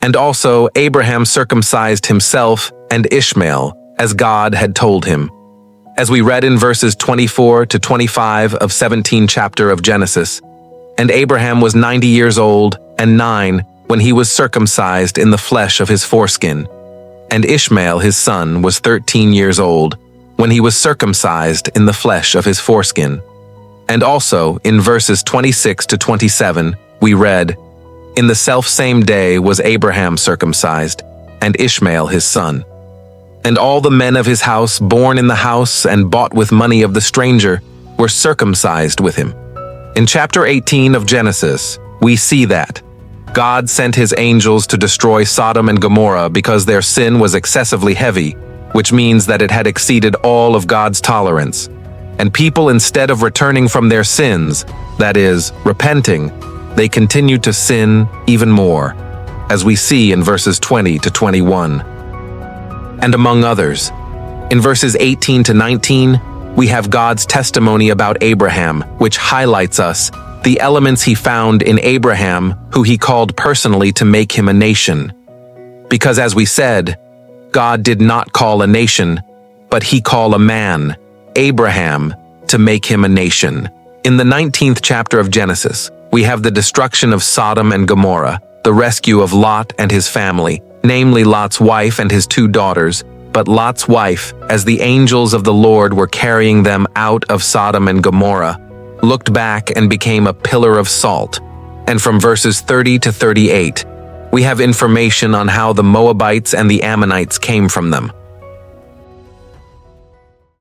And also Abraham circumcised himself and Ishmael, as God had told him. As we read in verses 24 to 25 of 17th chapter of Genesis, and Abraham was 90 years old and 9 when he was circumcised in the flesh of his foreskin. And Ishmael his son was 13 years old when he was circumcised in the flesh of his foreskin. And also in verses 26 to 27 we read, "In the selfsame day was Abraham circumcised, and Ishmael his son. And all the men of his house born in the house and bought with money of the stranger were circumcised with him." In chapter 18 of Genesis, we see that God sent his angels to destroy Sodom and Gomorrah because their sin was excessively heavy, which means that it had exceeded all of God's tolerance. And people, instead of returning from their sins, that is, repenting, they continued to sin even more, as we see in verses 20 to 21. And among others, in verses 18 to 19, we have God's testimony about Abraham, which highlights us the elements he found in Abraham, who he called personally to make him a nation. Because as we said, God did not call a nation, but he called a man, Abraham, to make him a nation. In the 19th chapter of Genesis, we have the destruction of Sodom and Gomorrah, the rescue of Lot and his family, namely Lot's wife and his 2 daughters, but Lot's wife, as the angels of the Lord were carrying them out of Sodom and Gomorrah, looked back and became a pillar of salt. And from verses 30 to 38, we have information on how the Moabites and the Ammonites came from them.